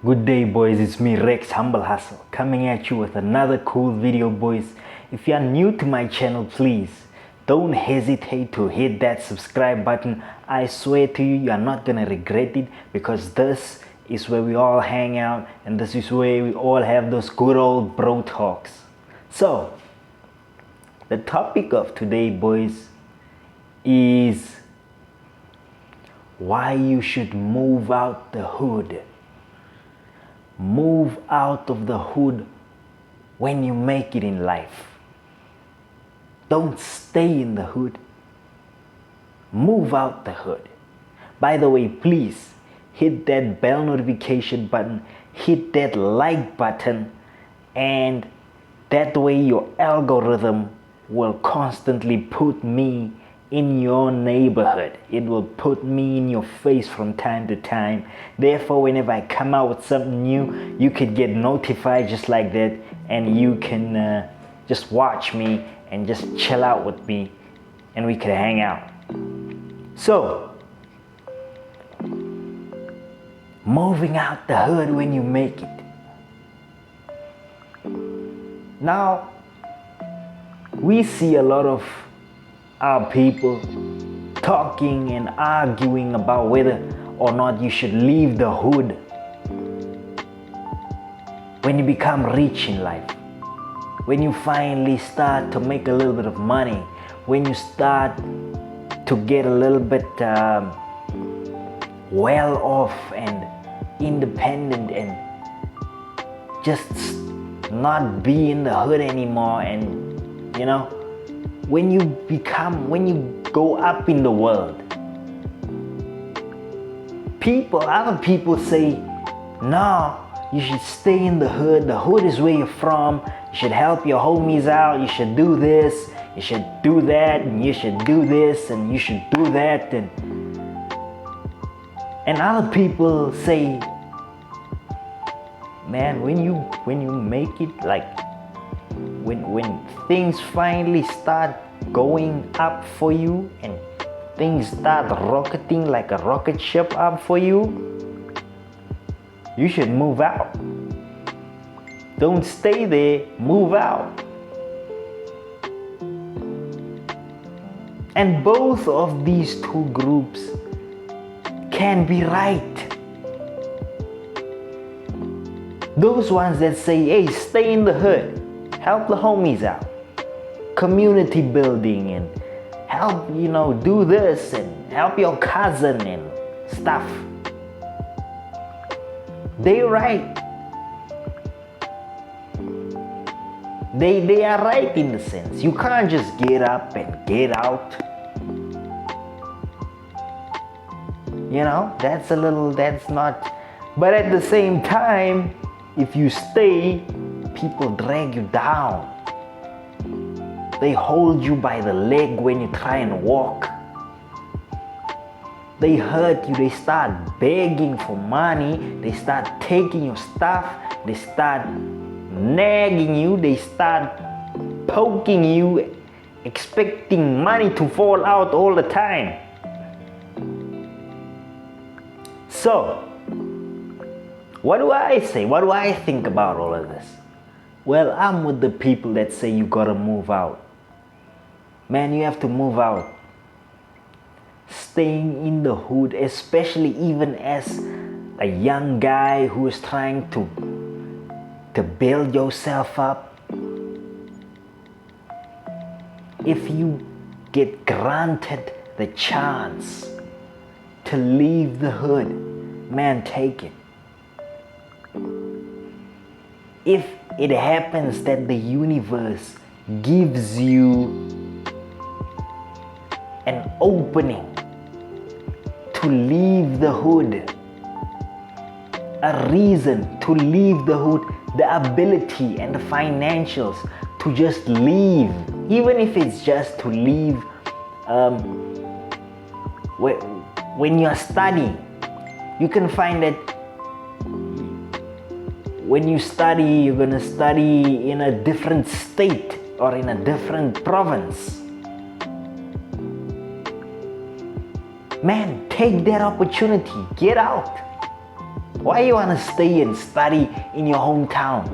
Good day, boys. It's me, Rex Humble Hustle, coming at you with another cool video, boys. If you are new to my channel, please don't hesitate to hit that subscribe button. I swear to you, you are not gonna regret it, because this is where we all hang out, and this is where we all have those good old bro talks. So, the topic of today, boys, is why you should move out the hood. Move out of the hood when you make it in life. Don't stay in the hood. Move out the hood. By the way, please hit that bell notification button, hit that like button, and that way your algorithm will constantly put me in your neighborhood. It will put me in your face from time to time. Therefore, whenever I come out with something new, you could get notified just like that, and you can just watch me and just chill out with me, and we could hang out. So, moving out the hood when you make it. Now, we see a lot of our people talking and arguing about whether or not you should leave the hood when you become rich in life, when you finally start to make a little bit of money, when you start to get a little bit well off and independent and just not be in the hood anymore. And you know, when you go up in the world, other people say, no, you should stay in the hood. The hood is where you're from. You should help your homies out. You should do this. You should do that. And you should do this. And you should do that. And other people say, man, when you make it, like when things finally start going up for you and things start rocketing like a rocket ship up for you, you should move out. Don't stay there, move out. And both of these two groups can be right. Those ones that say, hey, stay in the hood, help the homies out, community building, and help, do this and help your cousin and stuff. They're right. They are right in the sense. You can't just get up and get out. That's not. But at the same time, if you stay, people drag you down. They hold you by the leg when you try and walk. They hurt you. They start begging for money. They start taking your stuff. They start nagging you. They start poking you, expecting money to fall out all the time. So, what do I say? What do I think about all of this? Well, I'm with the people that say you gotta move out. Man, you have to move out. Staying in the hood, especially even as a young guy who is trying to build yourself up. If you get granted the chance to leave the hood, man, take it. If it happens that the universe gives you an opening to leave the hood, a reason to leave the hood, the ability and the financials to just leave, even if it's just to leave when you're studying. You can find that when you study, you're gonna study in a different state or in a different province. Man, take that opportunity. Get out. Why you want to stay and study in your hometown?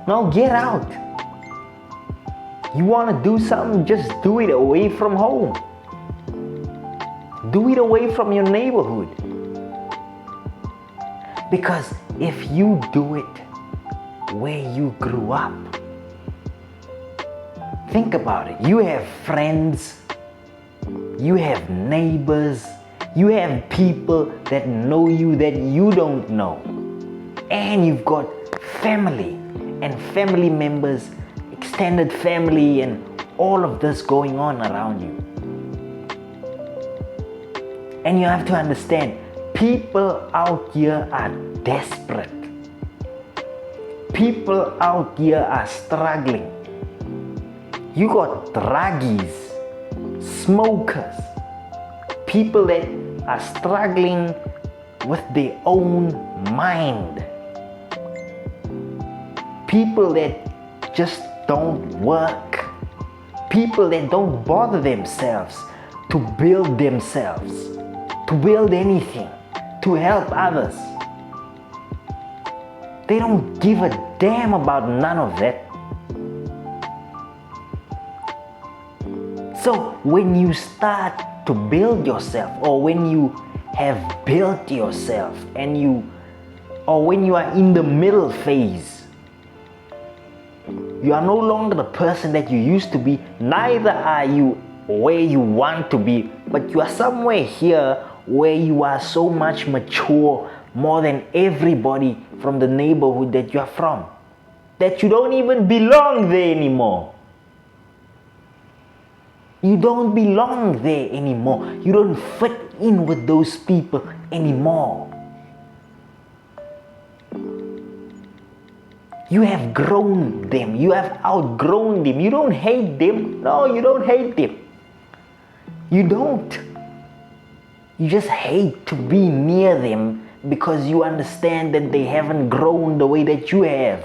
No, get out. You want to do something, just do it away from home. Do it away from your neighborhood. Because if you do it where you grew up, think about it. You have friends, you have neighbors, you have people that know you that you don't know. And you've got family and family members, extended family, and all of this going on around you. And you have to understand, people out here are desperate. People out here are struggling. You got druggies, smokers, people that are struggling with their own mind. People that just don't work. People that don't bother themselves to build themselves, to build anything, to help others. They don't give a damn about none of that. So when you start to build yourself, or when you have built yourself, or when you are in the middle phase, you are no longer the person that you used to be. Neither are you where you want to be, but you are somewhere here where you are so much mature, more than everybody from the neighborhood that you are from, that you don't even belong there anymore. You don't belong there anymore. You don't fit in with those people anymore. You have grown them. You have outgrown them. You don't hate them. No, you don't hate them. You don't. You just hate to be near them because you understand that they haven't grown the way that you have.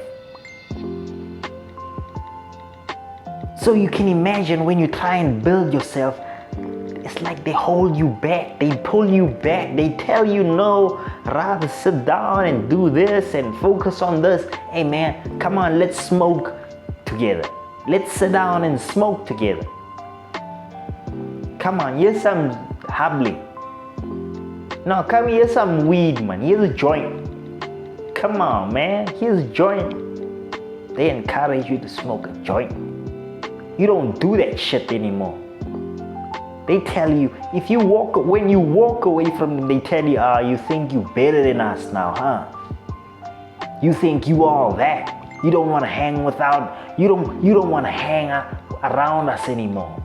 So you can imagine when you try and build yourself, it's like they hold you back, they pull you back, they tell you no, rather sit down and do this and focus on this. Hey man, come on, let's smoke together. Let's sit down and smoke together. Come on, here's some habli. No, come here's some weed, man. Here's a joint. Come on, man, here's a joint. They encourage you to smoke a joint. You don't do that shit anymore. They tell you, when you walk away from them, they tell you, you think you better than us now, huh? You think you all that. You don't want to hang you don't want to hang around us anymore.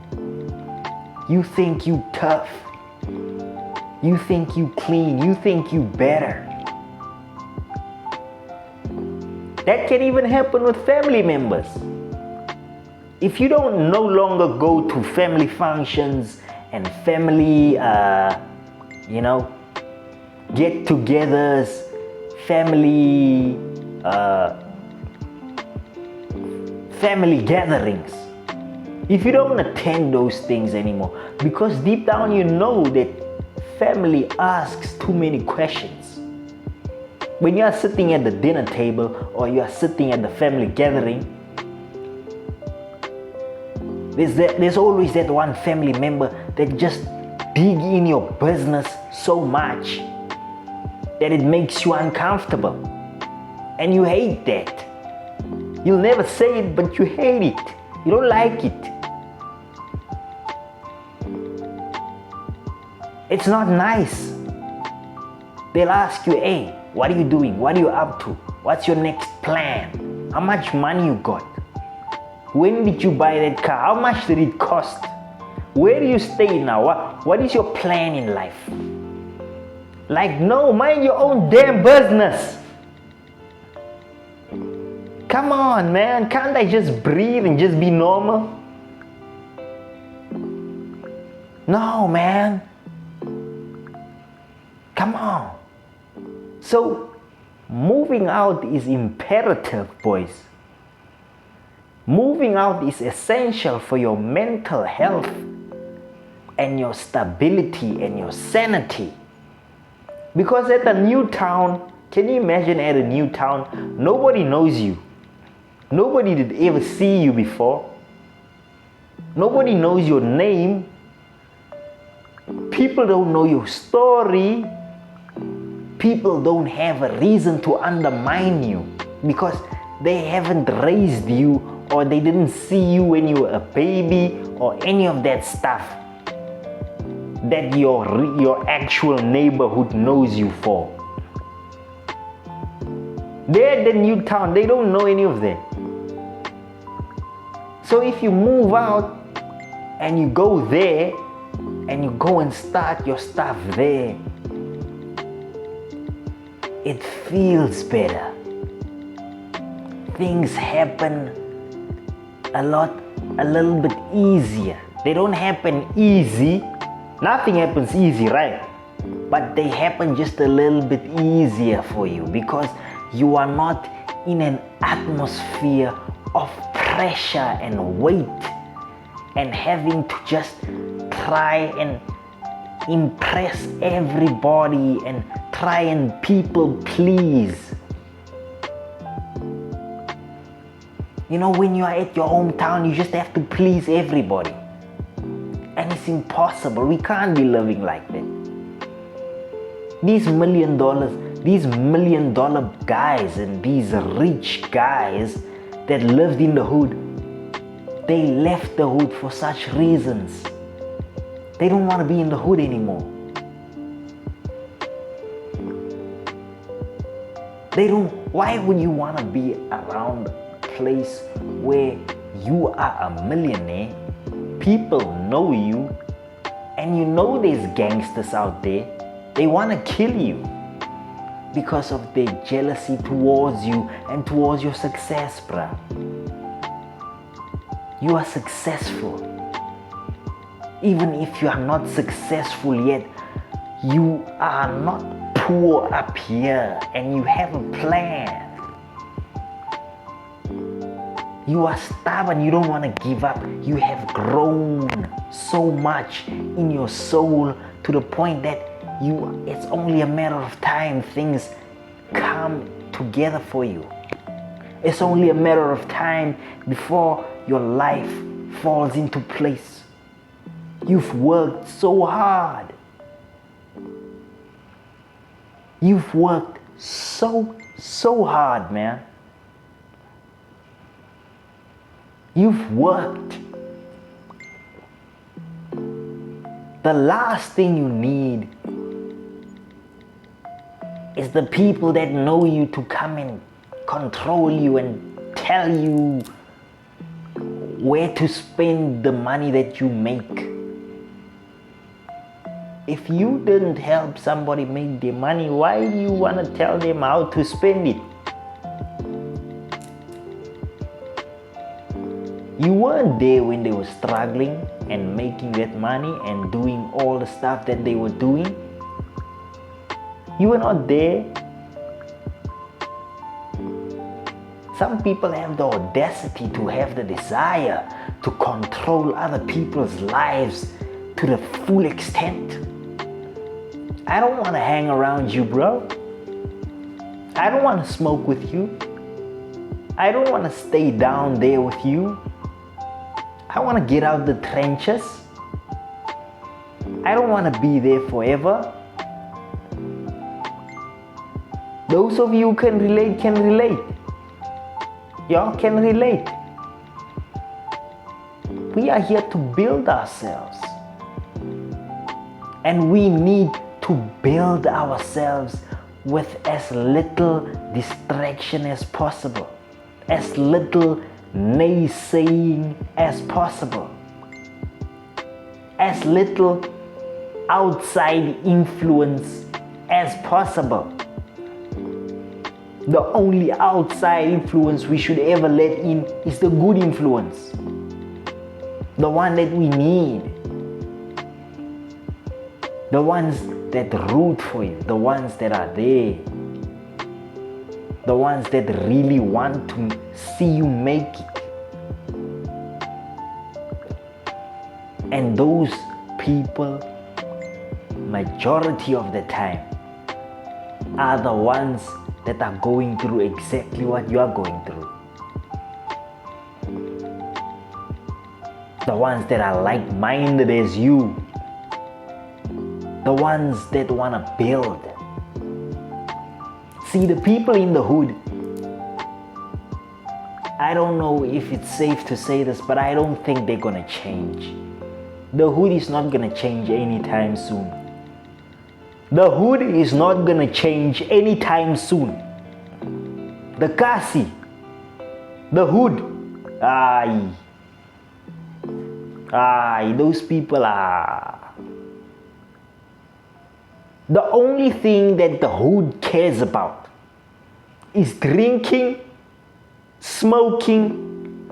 You think you tough. You think you clean. You think you better. That can even happen with family members. If you don't no longer go to family functions and family, get-togethers, family gatherings, if you don't attend those things anymore, because deep down you know that family asks too many questions. When you are sitting at the dinner table or you are sitting at the family gathering, there's always that one family member that just dig in your business so much that it makes you uncomfortable. And you hate that. You'll never say it, but you hate it. You don't like it. It's not nice. They'll ask you, hey, what are you doing? What are you up to? What's your next plan? How much money you got? When did you buy that car? How much did it cost? Where do you stay now? What is your plan in life? Like, no, mind your own damn business. Come on, man. Can't I just breathe and just be normal? No, man. Come on. So, moving out is imperative, boys. Moving out is essential for your mental health and your stability and your sanity. Because at a new town, can you imagine at a new town, nobody knows you. Nobody did ever see you before. Nobody knows your name. People don't know your story. People don't have a reason to undermine you because they haven't raised you or they didn't see you when you were a baby or any of that stuff that your actual neighborhood knows you for. They're at the new town, they don't know any of that. So if you move out and you go there and you go and start your stuff there, it feels better. Things happen a little bit easier. They don't happen easy. Nothing happens easy, right? But they happen just a little bit easier for you because you are not in an atmosphere of pressure and weight and having to just try and impress everybody and try and people please. You know, when you are at your hometown, you just have to please everybody. And it's impossible. We can't be living like that. These $1 million guys and these rich guys that lived in the hood, they left the hood for such reasons. They don't want to be in the hood anymore. Why would you want to be around a place where you are a millionaire, people know you, and you know there's gangsters out there? They want to kill you because of their jealousy towards you and towards your success, bruh. You are successful. Even if you are not successful yet, you are not poor up here and you have a plan. You are stubborn, you don't want to give up. You have grown so much in your soul to the point that it's only a matter of time things come together for you. It's only a matter of time before your life falls into place. You've worked so hard. You've worked so hard, man. You've worked. The last thing you need is the people that know you to come and control you and tell you where to spend the money that you make. If you didn't help somebody make their money, why do you want to tell them how to spend it? You weren't there when they were struggling and making that money and doing all the stuff that they were doing. You were not there. Some people have the audacity to have the desire to control other people's lives to the full extent. I don't want to hang around you, bro. I don't want to smoke with you. I don't want to stay down there with you. I want to get out the trenches. I don't want to be there forever. Those of you who can relate can relate. Y'all can relate. We are here to build ourselves. And we need to build ourselves with as little distraction as possible, as little naysaying as possible, as little outside influence as possible. The only outside influence we should ever let in is the good influence, the one that we need, the ones that root for you, the ones that are there, the ones that really want to see you make it. And those people, majority of the time, are the ones that are going through exactly what you are going through. The ones that are like-minded as you. The ones that want to build. See, the people in the hood, I don't know if it's safe to say this, but I don't think they're gonna change. The hood is not gonna change anytime soon. The hood is not gonna change anytime soon. The Kasi, the hood, those people are... The only thing that the hood cares about is drinking, smoking,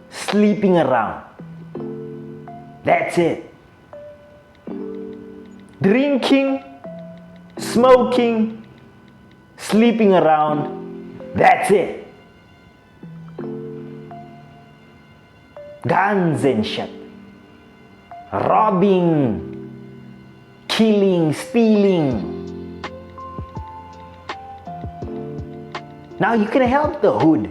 sleeping around. That's it. Drinking, smoking, sleeping around. That's it. Guns and shit. Robbing, killing, stealing. Now you can help the hood.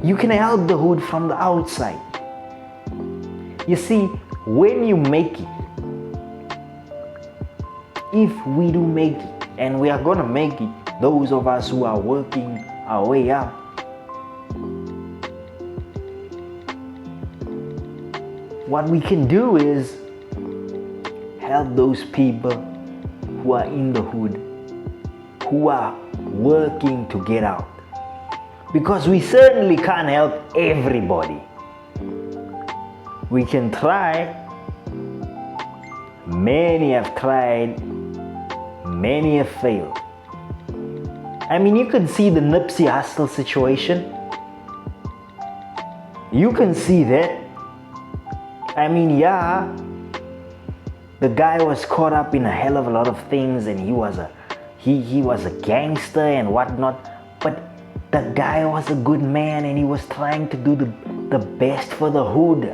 You can help the hood from the outside. You see, when you make it, if we do make it, and we are gonna make it, those of us who are working our way up, what we can do is help those people who are in the hood, who are working to get out. Because we certainly can't help everybody. We can try. Many have tried. Many have failed. I mean, you can see the Nipsey Hussle situation. You can see that. I mean, yeah, the guy was caught up in a hell of a lot of things, and he was a gangster and whatnot. But the guy was a good man, and he was trying to do the best for the hood.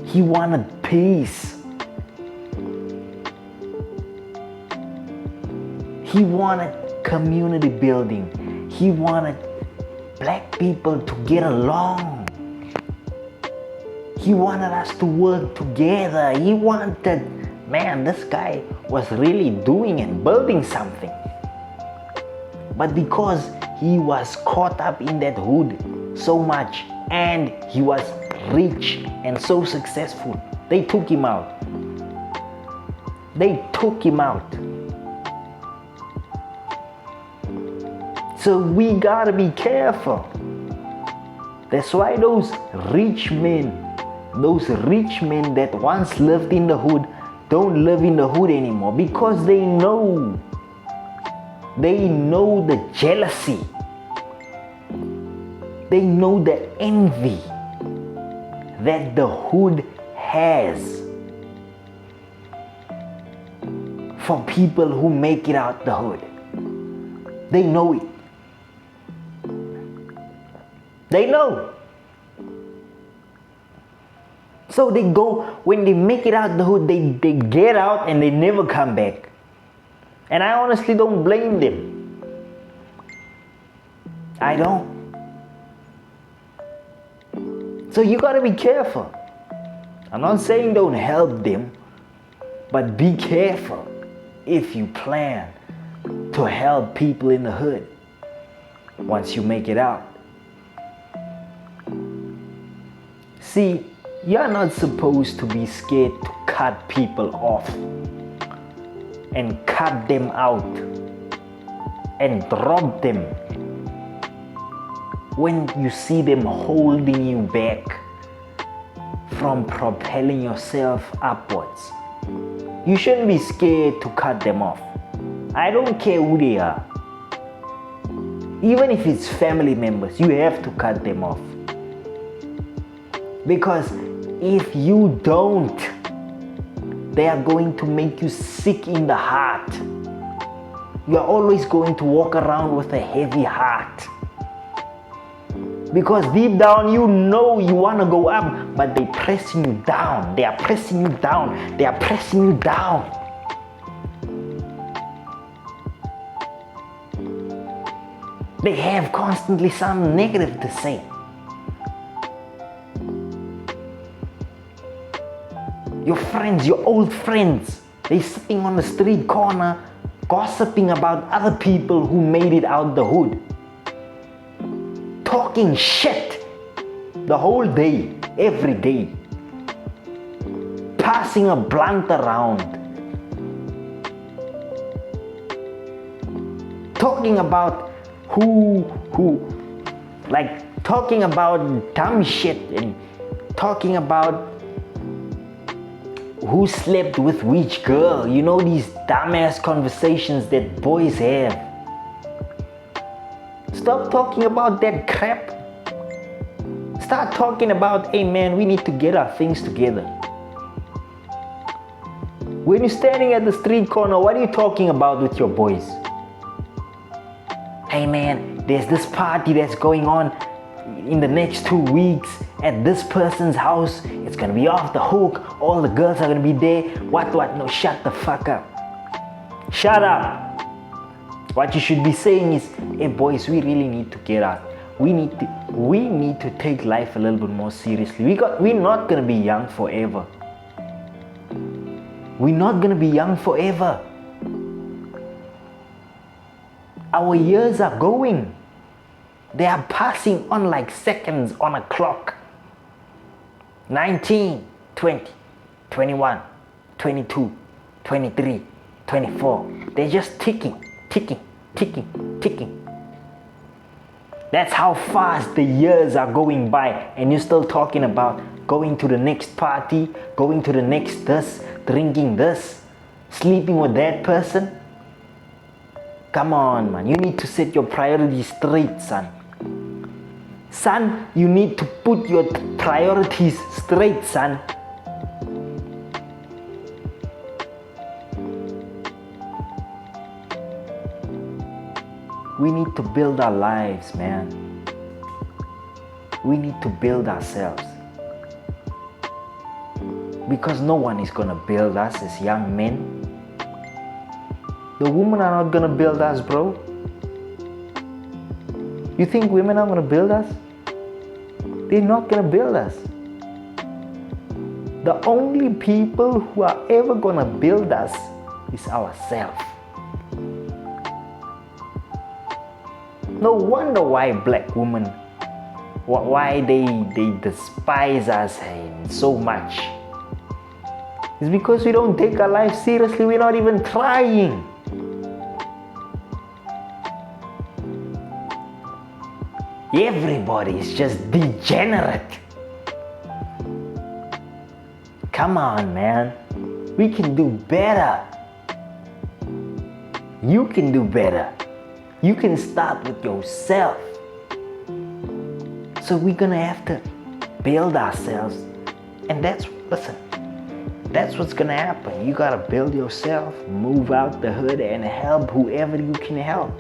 He wanted peace. He wanted community building. He wanted black people to get along. He wanted us to work together. He wanted, man, this guy was really doing and building something. But because he was caught up in that hood so much, and he was rich and so successful, they took him out. They took him out. So we gotta be careful. That's why those rich men that once lived in the hood don't live in the hood anymore, because they know the jealousy. They know the envy that the hood has for people who make it out the hood. They know it. They know. So they go, when they make it out the hood, they get out and they never come back. And I honestly don't blame them. I don't. So you gotta be careful. I'm not saying don't help them, but be careful if you plan to help people in the hood once you make it out. See, you're not supposed to be scared to cut people off and cut them out and drop them when you see them holding you back from propelling yourself upwards. You shouldn't be scared to cut them off. I don't care who they are. Even if it's family members, you have to cut them off. Because if you don't, they are going to make you sick in the heart. You are always going to walk around with a heavy heart. Because deep down you know you want to go up, but they're pressing you down. They are pressing you down. They are pressing you down. They have constantly something negative to say. Your friends, your old friends, they sitting on the street corner gossiping about other people who made it out the hood. Talking shit the whole day, every day. Passing a blunt around. Talking about talking about dumb shit and talking about who slept with which girl. You know, these dumbass conversations that boys have. Stop talking about that crap. Start talking about, hey man, we need to get our things together. When you're standing at the street corner, what are you talking about with your boys? Hey man, there's this party that's going on in the next 2 weeks at this person's house. It's gonna be off the hook. All the girls are gonna be there. What? No, shut the fuck up. Shut up. What you should be saying is, hey boys, we really need to get out. We need to take life a little bit more seriously. We're not gonna be young forever. We're not gonna be young forever. Our years are going. They are passing on like seconds on a clock. 19, 20, 21, 22, 23, 24. They're just ticking. That's how fast the years are going by, and you're still talking about going to the next party, going to the next this, drinking this, sleeping with that person. Come on, man. You need to set your priorities straight, son. Son, you need to put your priorities straight, son. We need to build our lives, man. We need to build ourselves. Because no one is gonna build us as young men. The women are not gonna build us, bro. You think women are gonna build us? They're not gonna build us. The only people who are ever gonna build us is ourselves. No wonder why black women, why they despise us so much. It's because we don't take our life seriously. We're not even trying. Everybody is just degenerate. Come on, man. We can do better. You can do better. You can start with yourself. So we're gonna have to build ourselves. And that's what's gonna happen. You gotta build yourself, move out the hood, and help whoever you can help.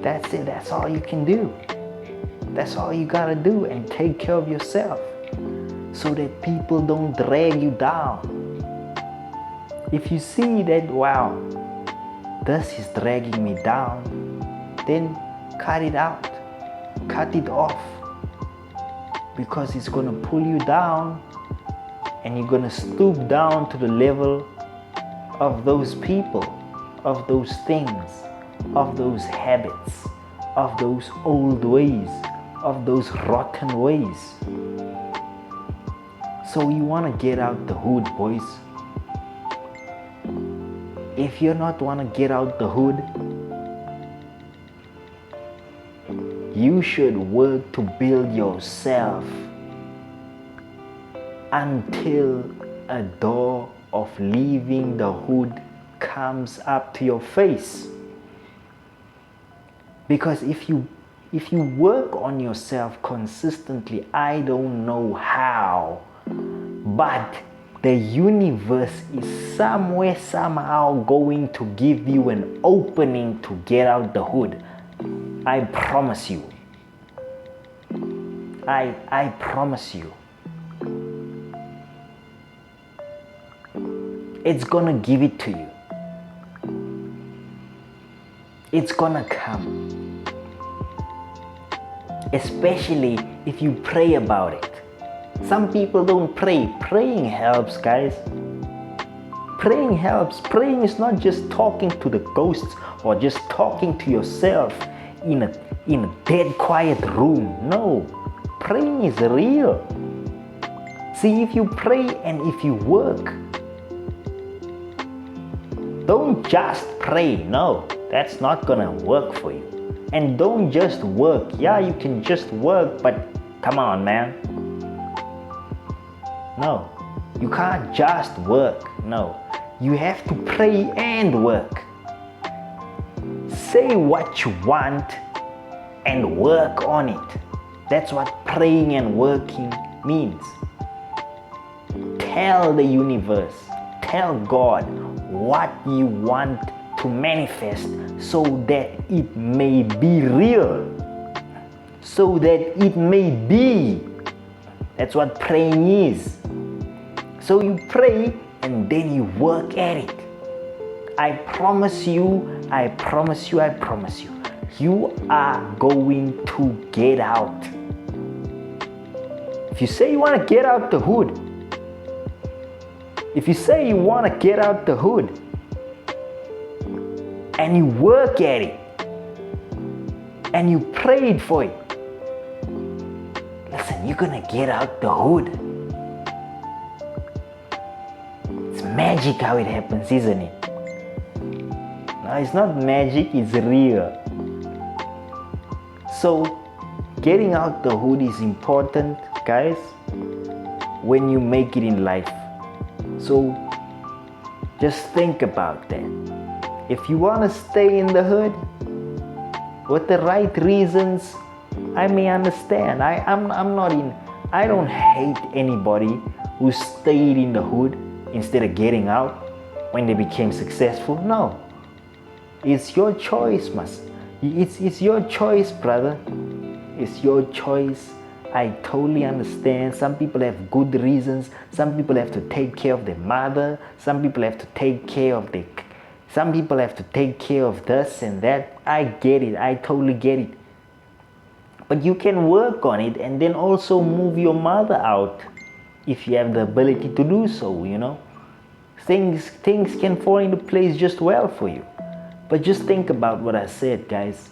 That's it. That's all you can do. That's all you gotta do, and take care of yourself so that people don't drag you down. If you see that, wow, this is dragging me down, then cut it out. Cut it off. Because it's gonna pull you down, and you're gonna stoop down to the level of those people, of those things, of those habits, of those old ways, of those rotten ways. So you want to get out the hood, boys. If you not want to get out the hood, you should work to build yourself until a door of leaving the hood comes up to your face. Because if you work on yourself consistently, I don't know how, but the universe is somewhere, somehow going to give you an opening to get out the hood. I promise you. I promise you. It's gonna give it to you. It's gonna come. Especially if you pray about it. Some people don't pray. Praying helps, guys. Praying helps. Praying is not just talking to the ghosts or just talking to yourself in a dead quiet room. No. Praying is real. See, if you pray and if you work, don't just pray. No, that's not gonna work for you. And don't just work. Yeah, you can just work, but come on, man. No, you can't just work. No, you have to pray and work. Say what you want and work on it. That's what praying and working means. Tell the universe, tell God what you want to manifest so that it may be real, so that it may be. That's what praying is. So you pray and then you work at it. I promise you, you are going to get out. If you say you want to get out the hood, if you say you want to get out the hood and you work at it and you prayed for it, listen, you're gonna get out the hood. It's magic how it happens, isn't it? No, it's not magic, it's real. So getting out the hood is important, guys, when you make it in life. So just think about that. If you want to stay in the hood with the right reasons, I may understand. I don't hate anybody who stayed in the hood instead of getting out when they became successful. No. It's your choice, it's your choice, brother. It's your choice. I totally understand. Some people have good reasons. Some people have to take care of their mother. Some people have to take care of this and that. I get it. I totally get it. But you can work on it and then also move your mother out if you have the ability to do so, you know. Things can fall into place just well for you. But just think about what I said, guys.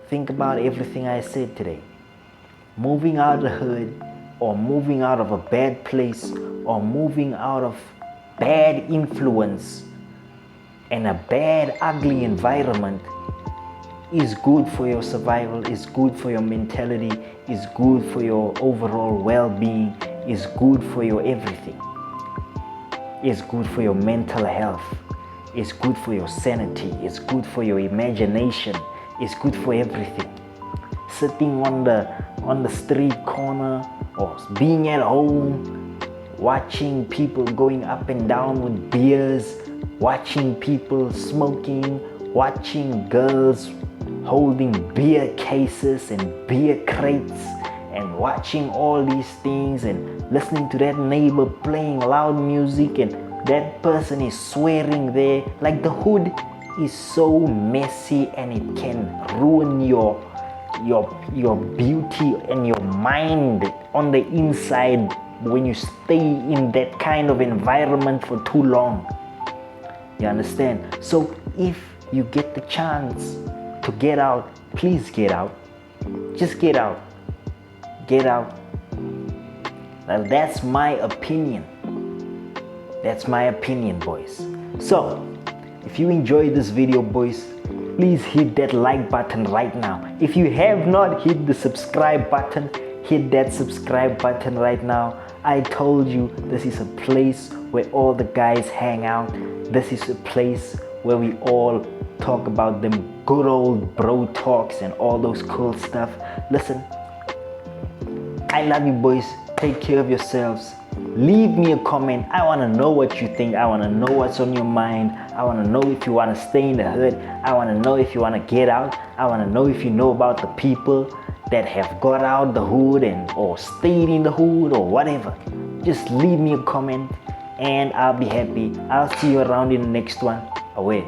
Think about everything I said today. Moving out of the hood, or moving out of a bad place, or moving out of bad influence and a bad, ugly environment is good for your survival, is good for your mentality, is good for your overall well-being, is good for your everything. It's good for your mental health. It's good for your sanity. It's good for your imagination. It's good for everything. Sitting on the street corner or being at home, watching people going up and down with beers, watching people smoking, watching girls holding beer cases and beer crates, and watching all these things and listening to that neighbor playing loud music and that person is swearing there. Like, the hood is so messy and it can ruin your beauty and your mind on the inside when you stay in that kind of environment for too long. You understand? So if you get the chance to get out, please get out. Just get out. Get out. Now that's my opinion. That's my opinion, boys. So if you enjoyed this video, boys, please hit that like button right now. If you have not hit the subscribe button, hit that subscribe button right now. I told you this is a place where all the guys hang out. This is a place where we all talk about them good old bro talks and all those cool stuff. Listen, I love you, boys. Take care of yourselves. Leave me a comment. I want to know what you think. I want to know what's on your mind. I want to know if you want to stay in the hood. I want to know if you want to get out. I want to know if you know about the people that have got out the hood or stayed in the hood or whatever. Just leave me a comment and I'll be happy. I'll see you around in the next one. Away.